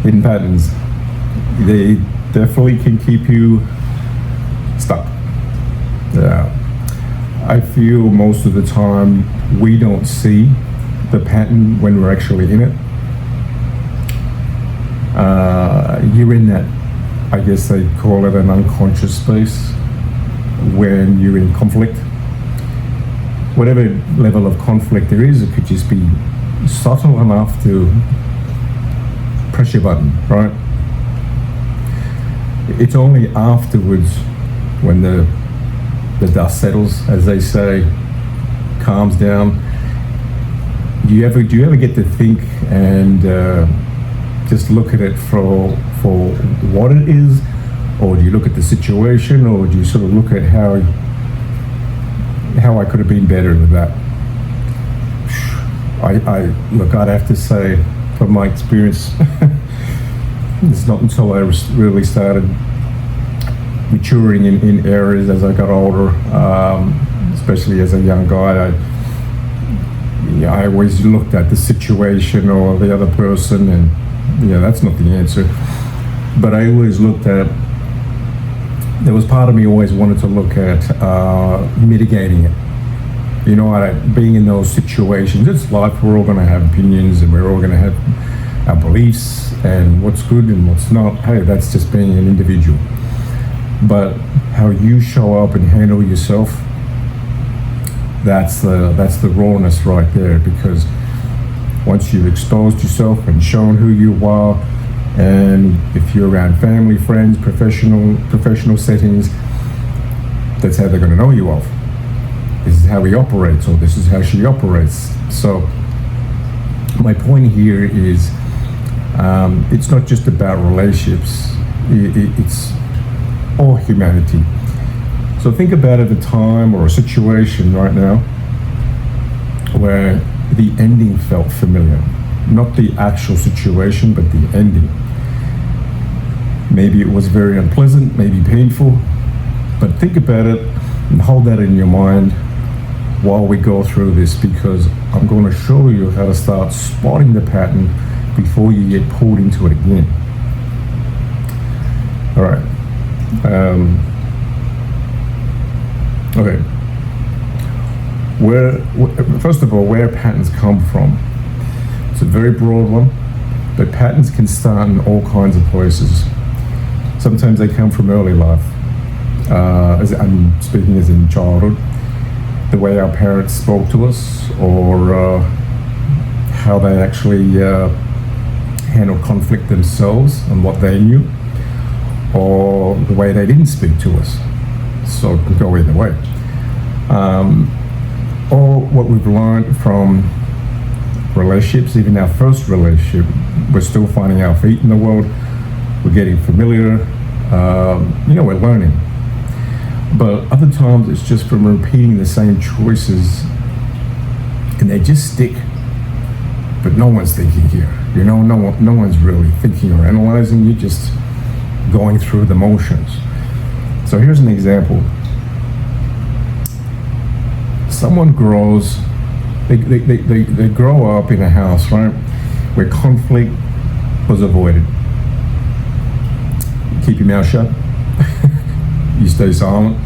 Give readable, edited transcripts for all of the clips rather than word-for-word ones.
hidden patterns, they definitely can keep you stuck. I feel most of the time we don't see the pattern when we're actually in it. You're in that, I guess they call it an unconscious space when you're in conflict. Whatever level of conflict there is, it could just be subtle enough to press your button, right? It's only afterwards, when the dust settles, as they say, calms down, do you ever get to think and just look at it for what it is, or do you look at the situation, or do you sort of look at how I could have been better with that? I'd have to say, from my experience, it's not until I really started maturing in areas as I got older, especially as a young guy, I always looked at the situation or the other person, and that's not the answer. But I always looked at, there was part of me always wanted to look at mitigating it. Being in those situations, it's life, we're all going to have opinions and we're all going to have our beliefs and what's good and what's not. Hey, that's just being an individual. But how you show up and handle yourself, that's the rawness right there, because once you've exposed yourself and shown who you are, and if you're around family, friends, professional settings, that's how they're going to know you of. This is how he operates, or this is how she operates. So my point here is, it's not just about relationships, it's all humanity. So think about a time or a situation right now where the ending felt familiar. Not the actual situation, but the ending. Maybe it was very unpleasant, maybe painful, but think about it and hold that in your mind while we go through this, because I'm going to show you how to start spotting the pattern before you get pulled into it again. All right. Okay. First of all, where patterns come from. It's a very broad one, but patterns can start in all kinds of places. Sometimes they come from early life. As I'm speaking as in childhood, the way our parents spoke to us, or how they actually handled conflict themselves and what they knew, or the way they didn't speak to us. So it could go either way. Or what we've learned from relationships, even our first relationship, we're still finding our feet in the world, we're getting familiar, we're learning. But other times it's just from repeating the same choices, and they just stick, but no one's thinking here. No one's really thinking or analyzing, you're just going through the motions. So here's an example. Someone grows, they grow up in a house, right, where conflict was avoided. Keep your mouth shut. You stay silent.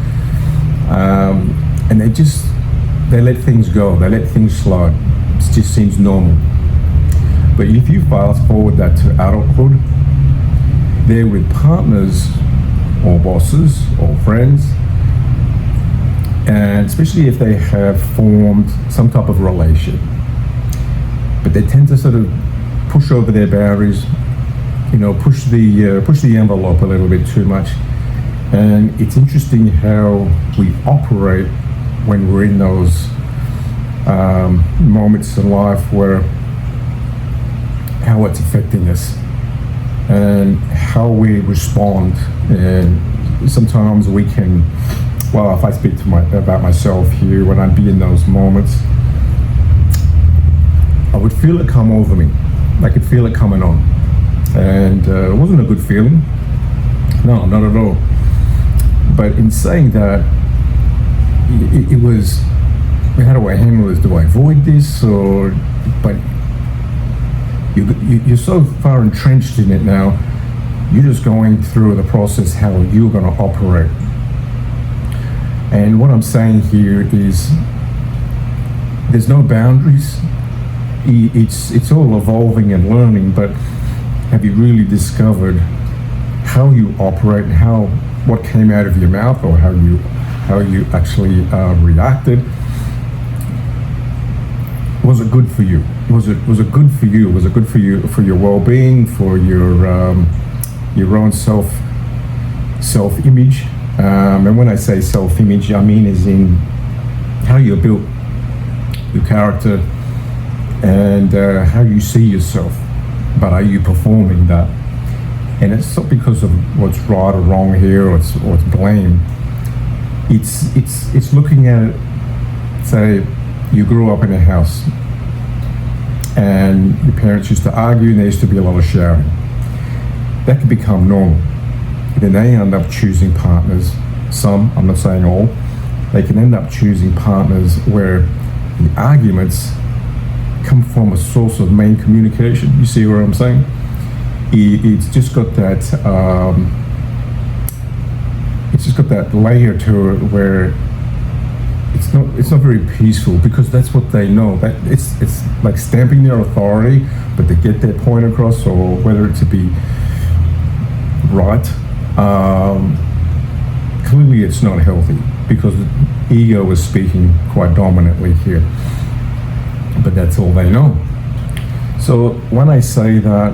And they let things go. They let things slide. It just seems normal. But if you fast forward that to adulthood, they're with partners or bosses or friends, and especially if they have formed some type of relationship, but they tend to sort of push over their boundaries, push the envelope a little bit too much. And it's interesting how we operate when we're in those moments in life where how it's affecting us and how we respond. And sometimes we can, well, if I speak about myself here, when I'd be in those moments, I would feel it come over me. I could feel it coming on. And it wasn't a good feeling. No, not at all. But in saying that, it was, how do I handle this? Do I avoid this? But you're so far entrenched in it now. You're just going through the process how you're going to operate. And what I'm saying here is there's no boundaries. It's all evolving and learning, but have you really discovered how you operate and what came out of your mouth, or how you actually reacted? Was it good for you? Was it good for you? Was it good for you, for your well-being, for your own self-image? And when I say self-image, I mean as in how you're built, your character, and how you see yourself. But are you performing that? And it's not because of what's right or wrong here, or it's blame. It's looking at it. Say you grew up in a house, and your parents used to argue, and there used to be a lot of shouting. That can become normal. Then they end up choosing partners. Some, I'm not saying all, they can end up choosing partners where the arguments come from a source of main communication. You see what I'm saying? It's just got that. It's just got that layer to it where it's not very peaceful, because that's what they know. That it's like stamping their authority, but to get their point across, or whether it to be right. Clearly, it's not healthy, because ego is speaking quite dominantly here. But that's all they know. So when I say that,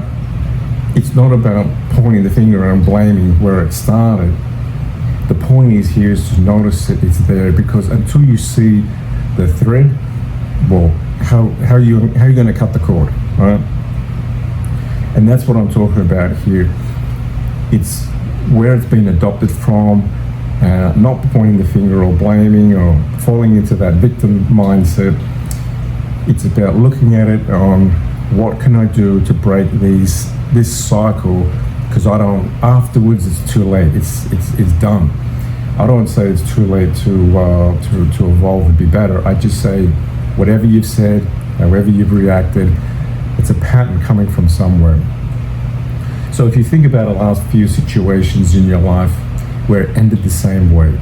it's not about pointing the finger and blaming where it started. The point here is to notice that it's there, because until you see the thread, well, how are you going to cut the cord, right? And that's what I'm talking about here. It's where it's been adopted from, not pointing the finger or blaming or falling into that victim mindset. It's about looking at it on what can I do to break this cycle, because afterwards it's too late. It's done. I don't say it's too late to evolve and be better. I just say whatever you've said, however you've reacted, it's a pattern coming from somewhere. So if you think about the last few situations in your life where it ended the same way,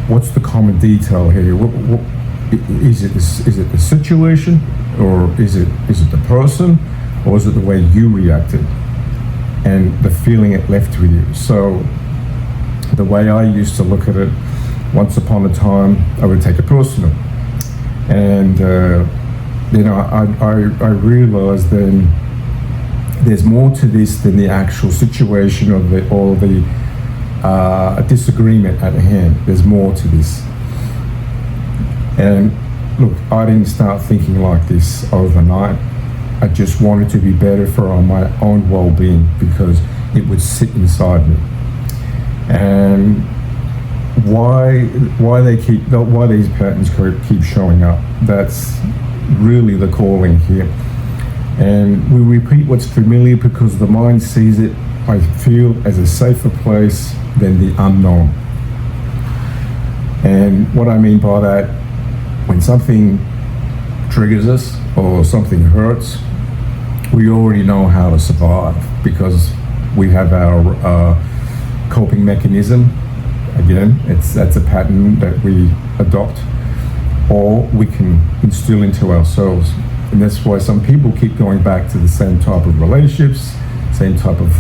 what's the common detail here? What is it the situation, or is it the person, or is it the way you reacted and the feeling it left with you? So the way I used to look at it, once upon a time, I would take it personal, and I realized then there's more to this than the actual situation or the disagreement at hand. There's more to this. And look, I didn't start thinking like this overnight. I just wanted to be better for my own well-being, because it would sit inside me. And why these patterns keep showing up, that's really the calling here. And we repeat what's familiar because the mind sees it, I feel, as a safer place than the unknown. And what I mean by that, when something triggers us or something hurts, we already know how to survive, because we have our coping mechanism. Again, that's a pattern that we adopt, or we can instill into ourselves. And that's why some people keep going back to the same type of relationships, same type of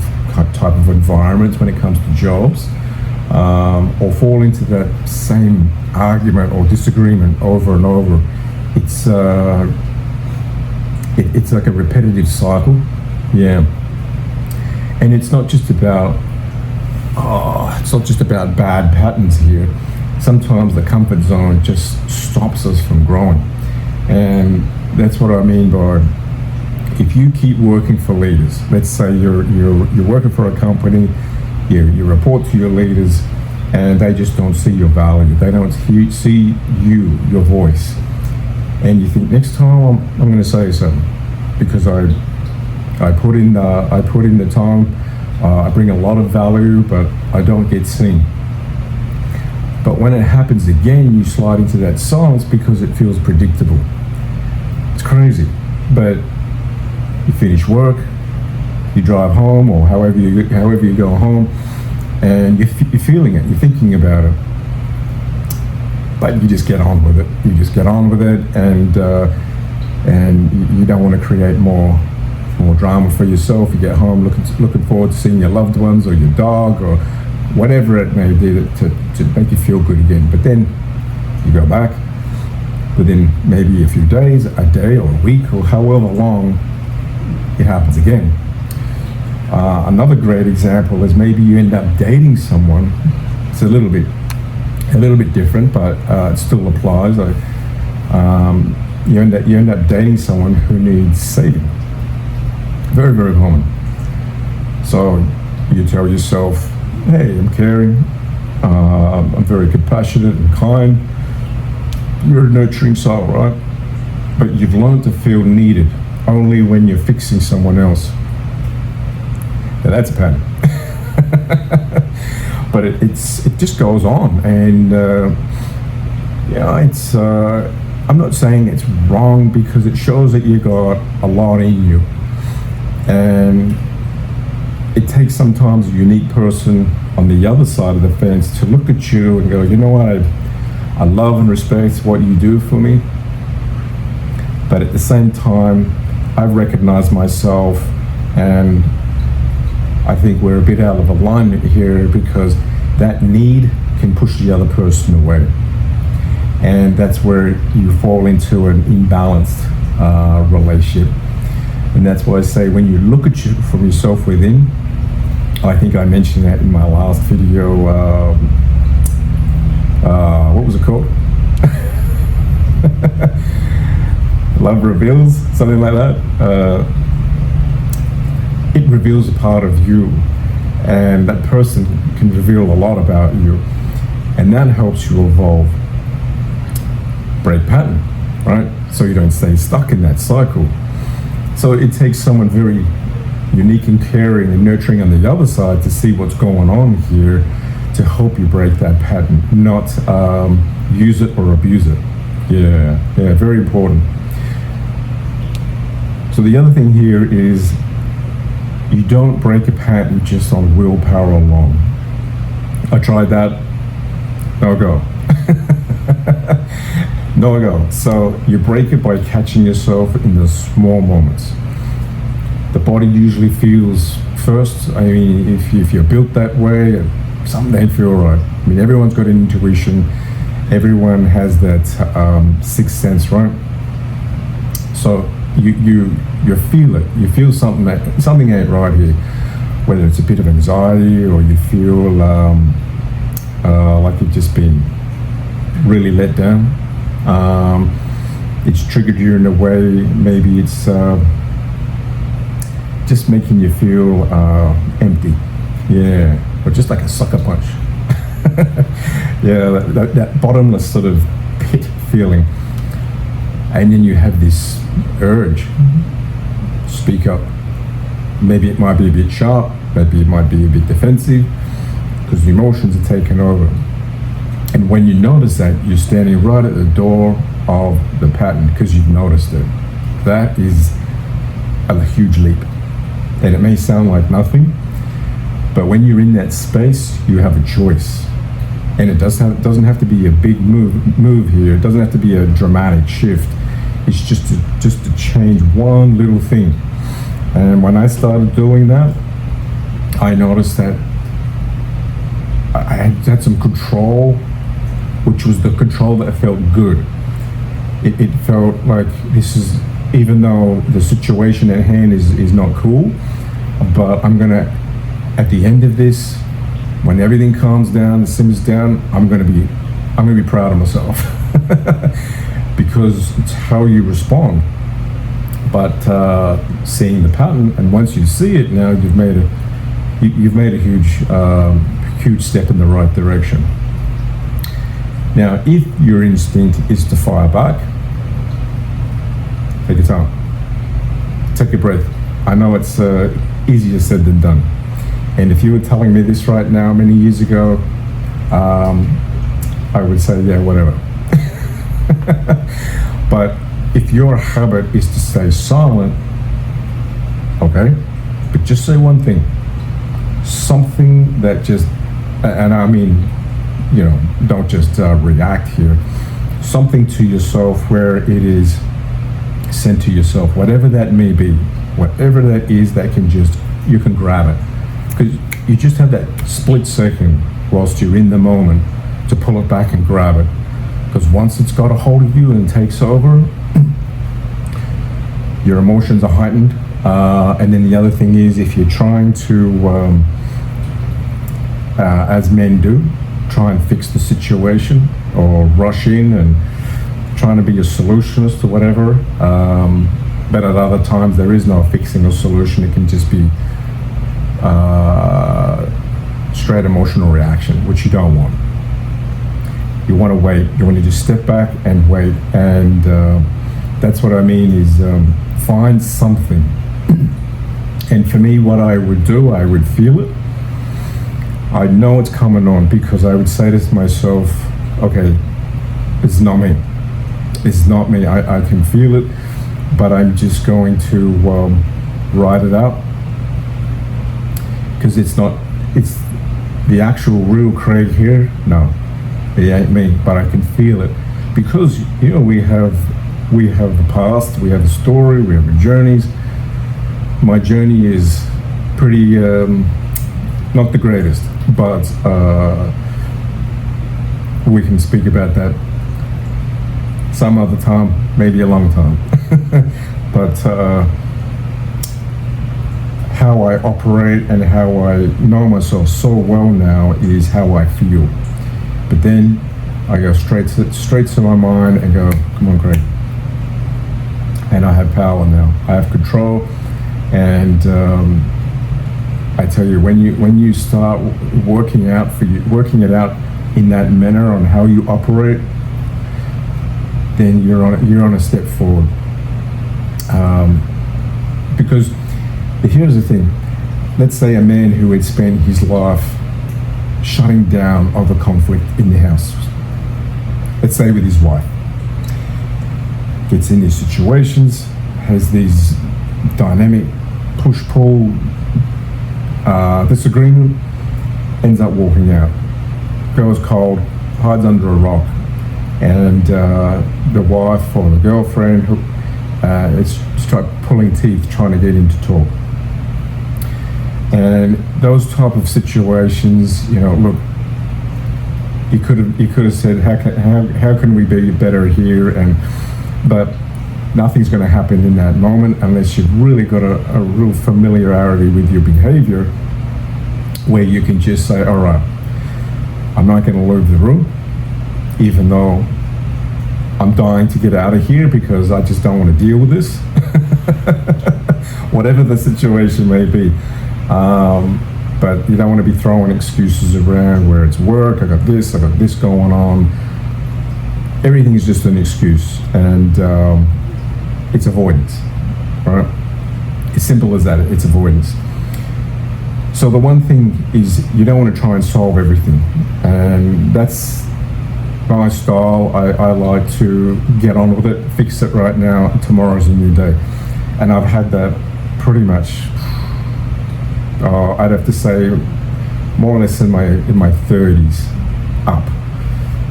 environments when it comes to jobs, or fall into that same argument or disagreement over and over. It's like a repetitive cycle, yeah. And it's not just about bad patterns here. Sometimes the comfort zone just stops us from growing, and that's what I mean by, if you keep working for leaders, let's say you're working for a company, you report to your leaders, and they just don't see your value. They don't see your voice, and you think, next time I'm going to say something, because I put in the time, I bring a lot of value, but I don't get seen. But when it happens again, you slide into that silence because it feels predictable. It's crazy, but You finish work, you drive home, or however you go home, and you're feeling it, you're thinking about it, but you just get on with it. You just get on with it, and you don't want to create more drama for yourself. You get home looking forward to seeing your loved ones or your dog or whatever it may be to make you feel good again. But then you go back within maybe a few days, a day or a week or however long, it happens again. Another great example is maybe you end up dating someone. It's a little bit different, but it still applies. You end up dating someone who needs saving. Very, very common. So you tell yourself, hey, I'm caring, I'm very compassionate and kind, you're a nurturing soul, right? But you've learned to feel needed only when you're fixing someone else. Now that's a pattern. But it just goes on, and I'm not saying it's wrong, because it shows that you got a lot in you, and it takes sometimes a unique person on the other side of the fence to look at you and go, you know what, I love and respect what you do for me, but at the same time, I've recognized myself, and I think we're a bit out of alignment here, because that need can push the other person away. And that's where you fall into an imbalanced relationship. And that's why I say, when you look at you from yourself within, I think I mentioned that in my last video, what was it called? Love Reveals, something like that. It reveals a part of you, and that person can reveal a lot about you, and that helps you evolve. Break pattern, right? So you don't stay stuck in that cycle. So it takes someone very unique and caring and nurturing on the other side to see what's going on here, to help you break that pattern, not use it or abuse it. Yeah, very important. So the other thing here is, you don't break a pattern just on willpower alone. I tried that, no go. No go. So you break it by catching yourself in the small moments. The body usually feels first. I mean, if you're built that way, something ain't feel right. I mean, everyone's got an intuition. Everyone has that sixth sense, right? So you feel it. You feel something ain't right here. Whether it's a bit of anxiety, or you feel like you've just been really let down. It's triggered you in a way. Maybe it's just making you feel empty. Yeah, or just like a sucker punch. Yeah, that bottomless sort of pit feeling. And then you have this urge, speak up. Maybe it might be a bit sharp, maybe it might be a bit defensive, because the emotions are taking over. And when you notice that, you're standing right at the door of the pattern, because you've noticed it. That is a huge leap. And it may sound like nothing, but when you're in that space, you have a choice. And it doesn't have to be a big move here. It doesn't have to be a dramatic shift. It's just to change one little thing. And when I started doing that, I noticed that I had some control, which was the control that felt good. It felt like this is, even though the situation at hand is not cool, but I'm gonna, at the end of this, when everything calms down and simmers down, I'm gonna be proud of myself. Because it's how you respond. But seeing the pattern, and once you see it, now you've made a huge step in the right direction. Now, if your instinct is to fire back, take your time, take a breath. I know it's easier said than done. And if you were telling me this right now many years ago, I would say, yeah, whatever. But if your habit is to stay silent, okay? But just say one thing, something that just, and I mean, don't just react here, something to yourself where it is sent to yourself, whatever that may be, whatever that is, that you can grab it. Because you just have that split second whilst you're in the moment to pull it back and grab it. Because once it's got a hold of you and takes over, your emotions are heightened. And then the other thing is, if you're trying to, as men do, try and fix the situation or rush in and trying to be a solutionist or whatever, but at other times there is no fixing or solution. It can just be straight emotional reaction, which you don't want. You want to wait. You want to just step back and wait. And that's what I mean is find something. And for me, what I would do, I would feel it. I know it's coming on, because I would say to myself, okay, it's not me. It's not me. I can feel it, but I'm just going to ride it out. Because it's the actual real Craig here. No, it ain't me, but I can feel it. Because, we have the past, we have the story, we have the journeys. My journey is pretty, not the greatest, but we can speak about that some other time, maybe a long time. But how I operate and how I know myself so well now is how I feel. But then I go straight to my mind and go, come on, Craig. And I have power now. I have control. And I tell you, when you start working it out in that manner on how you operate, then you're on a step forward. Because here's the thing. Let's say a man who had spent his life shutting down other conflict in the house. Let's say with his wife. Gets in these situations, has these dynamic push-pull disagreement, ends up walking out, goes cold, hides under a rock, and the wife or the girlfriend is start pulling teeth trying to get him to talk. And those type of situations, look, he could have said, how can we be better here? But nothing's going to happen in that moment unless you've really got a real familiarity with your behavior, where you can just say, all right, I'm not going to leave the room, even though I'm dying to get out of here because I just don't want to deal with this. Whatever the situation may be. But you don't want to be throwing excuses around where it's work, I got this going on. Everything is just an excuse, and it's avoidance, right? As simple as that, it's avoidance. So the one thing is, you don't want to try and solve everything, and that's my style. I like to get on with it, fix it right now, tomorrow's a new day. And I've had that pretty much, I'd have to say, more or less in my 30s up.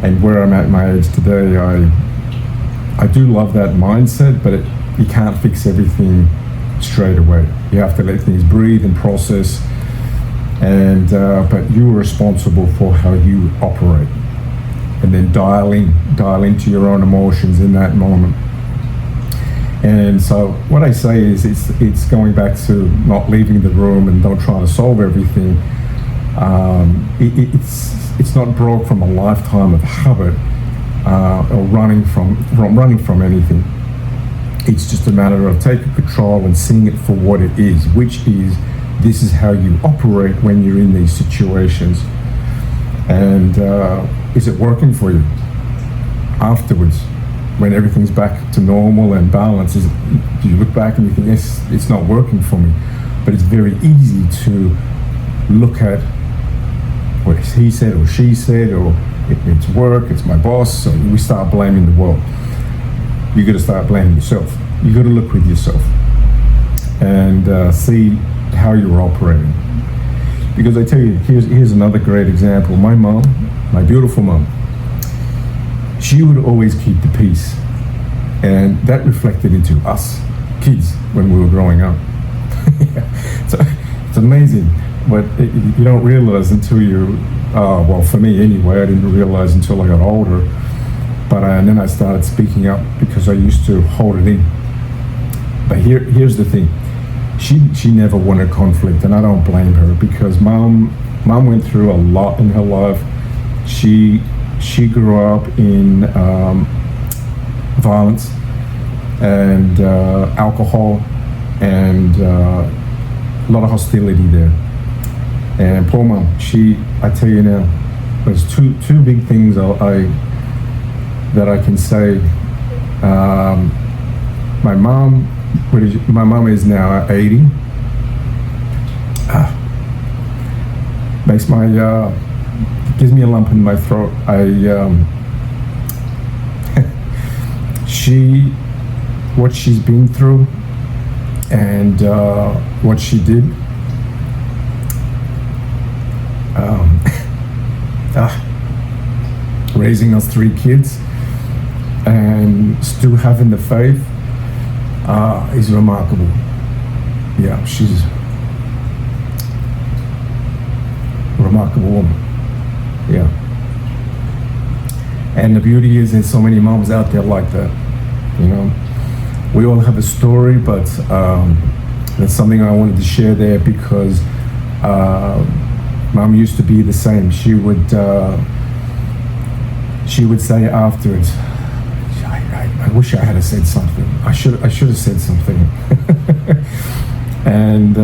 And where I'm at my age today, I do love that mindset, but you can't fix everything straight away. You have to let things breathe and process, and but you're responsible for how you operate, and then dial into your own emotions in that moment. And so what I say is, it's going back to not leaving the room and don't try to solve everything. It's not brought from a lifetime of habit or running from anything. It's just a matter of taking control and seeing it for what it is, which is, this is how you operate when you're in these situations. And is it working for you afterwards, when everything's back to normal and balance? Do you look back and you think, yes, it's not working for me? But it's very easy to look at what he said or she said, or it's work, it's my boss, so we start blaming the world. You got to start blaming yourself. You got to look with yourself. and see how you're operating. Because I tell you, here's another great example. My mom, my beautiful mom, she would always keep the peace, and that reflected into us kids when we were growing up. So it's amazing, but you don't realize until you, well, for me anyway, I didn't realize until I got older. But and then I started speaking up because I used to hold it in. But here's the thing. She never wanted conflict, and I don't blame her, because mom went through a lot in her life. She grew up in violence and alcohol and a lot of hostility there. And poor mom, I tell you now, there's two big things that I can say. My mom is now 80. Gives me a lump in my throat. What she's been through and what she did. Raising us 3 kids and still having the faith is remarkable. Yeah, she's a remarkable woman. Yeah. And the beauty is there's so many moms out there like that. You know, we all have a story, but that's something I wanted to share there, because mom used to be the same. She would say afterwards, I wish I had said something. I should have said something. And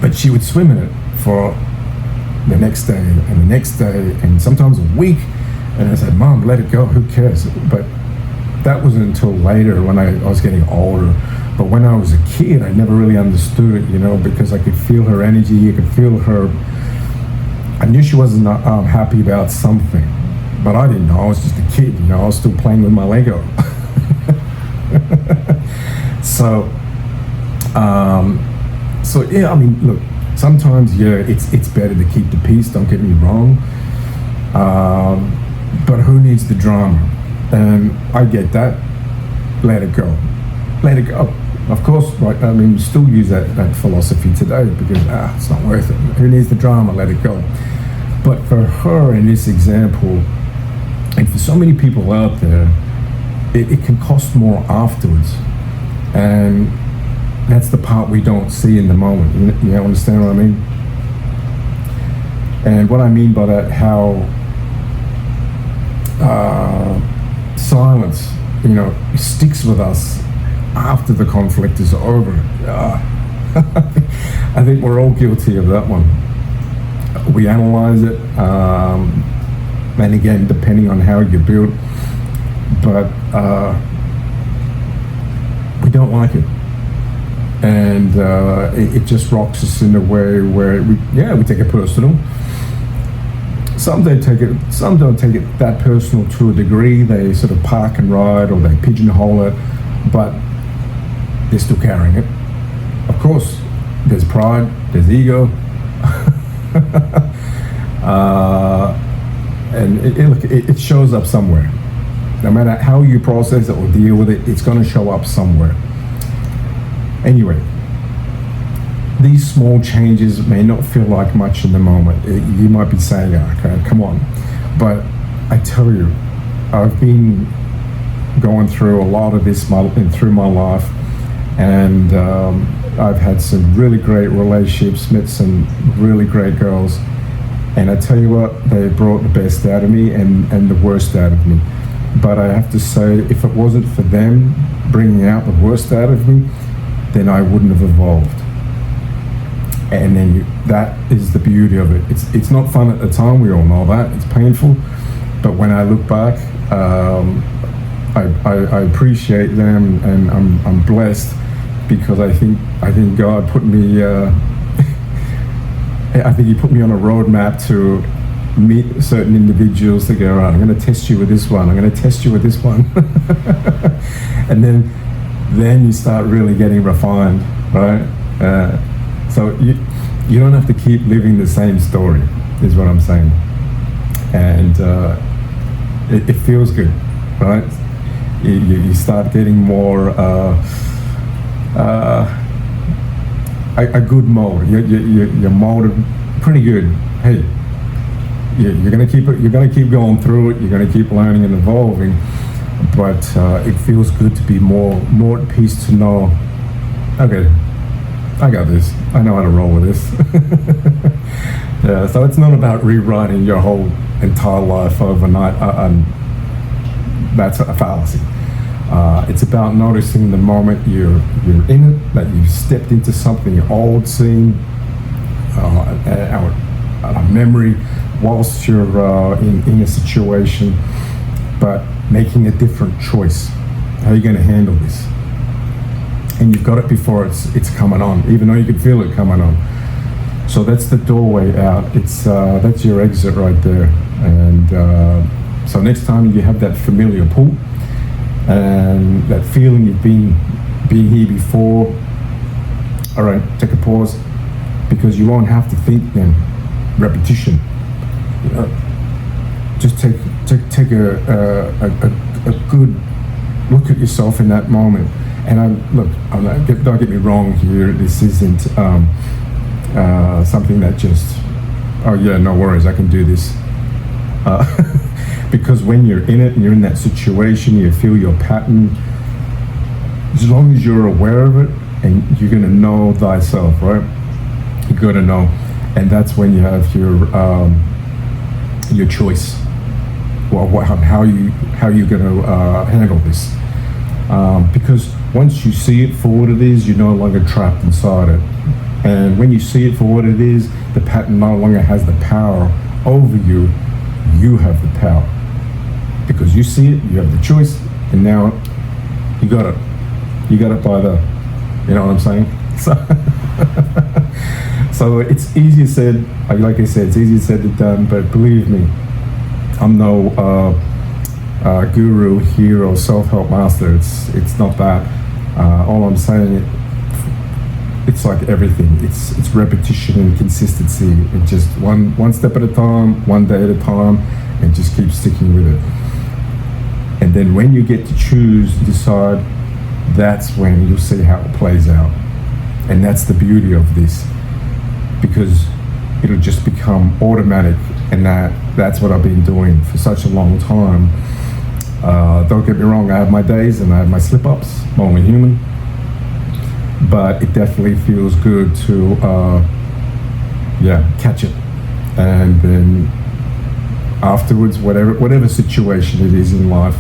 but she would swim in it for the next day and the next day and sometimes a week. And I said, Mom, let it go. Who cares? But that wasn't until later when I was getting older. But when I was a kid, I never really understood it, you know, because I could feel her energy. I could feel her. I knew she wasn't happy about something. But I didn't know. I was just a kid, you know. I was still playing with my Lego. So yeah. I mean, look. Sometimes, yeah, it's better to keep the peace. Don't get me wrong. But who needs the drama? And I get that. Let it go. Let it go. Of course, right? I mean, we still use that philosophy today, because it's not worth it. Who needs the drama? Let it go. But for her, in this example, and for so many people out there, it can cost more afterwards. And that's the part we don't see in the moment. You understand what I mean? And what I mean by that, how silence, you know, sticks with us after the conflict is over. I think we're all guilty of that one. We analyze it, and again, depending on how you're built, but we don't like it. And it just rocks us in a way where we take it personal. Some don't take it that personal to a degree. They sort of park and ride, or they pigeonhole it, but they're still carrying it. Of course, there's pride, there's ego, and it shows up somewhere. No matter how you process it or deal with it, it's going to show up somewhere. Anyway, these small changes may not feel like much in the moment. You might be saying, okay, come on. But I tell you, I've been going through a lot of this through my life, and I've had some really great relationships, met some really great girls, and I tell you what, they brought the best out of me and the worst out of me. But I have to say, if it wasn't for them bringing out the worst out of me, then I wouldn't have evolved. And then that is the beauty of it. It's not fun at the time, we all know that. It's painful. But when I look back, I appreciate them, and I'm blessed, because I think God put me, I think He put me on a roadmap to meet certain individuals to go, all right, I'm going to test you with this one, I'm going to test you with this one. And then then you start really getting refined, right? So you don't have to keep living the same story, is what I'm saying. And it feels good, right? You start getting more a good mode. You're molded pretty good. Hey, you're gonna keep going through it. You're gonna keep learning and evolving. But it feels good to be more at peace, to know, okay, I got this. I know how to roll with this. Yeah, so it's not about rewriting your whole entire life overnight. That's a fallacy. It's about noticing the moment you're in it, that you've stepped into something old, seen, a memory, whilst you're in a situation, but making a different choice. How are you going to handle this? And you've got it before it's coming on, even though you can feel it coming on. So that's the doorway out. That's your exit right there. And so next time you have that familiar pull and that feeling you've been here before, all right, take a pause, because you won't have to think then. Repetition. Just take a good look at yourself in that moment. And don't get me wrong here. This isn't something that just, oh yeah, no worries, I can do this. Because when you're in it and you're in that situation, you feel your pattern. As long as you're aware of it, and you're gonna know thyself, right? You're gonna know, and that's when you have your choice. Well, how you're gonna handle this? Because once you see it for what it is, you're no longer trapped inside it. And when you see it for what it is, the pattern no longer has the power over you. You have the power. Because you see it, you have the choice, and now you got it. You got it by the, you know what I'm saying? So it's easier said, like I said, it's easier said than done, but believe me, I'm no guru, hero, self-help master. It's not that. All I'm saying, it's like everything. It's repetition and consistency. It just one step at a time, one day at a time, and just keep sticking with it. And then when you get to choose, decide, that's when you'll see how it plays out. And that's the beauty of this, because it'll just become automatic. And that's what I've been doing for such a long time. Don't get me wrong, I have my days and I have my slip-ups. I'm only human. But it definitely feels good to catch it. And then afterwards, whatever situation it is in life,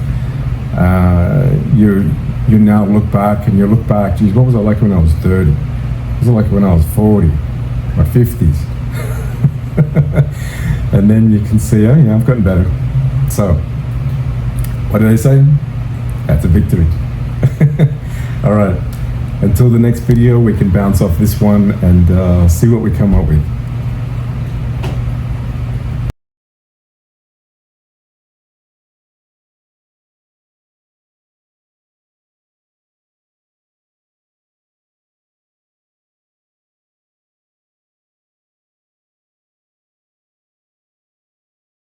you now look back, and you look back, geez, what was I like when I was 30? What was I like when I was 40? My 50s? And then you can see, oh yeah, I've gotten better. So, what do they say? That's a victory. All right. Until the next video, we can bounce off this one and see what we come up with.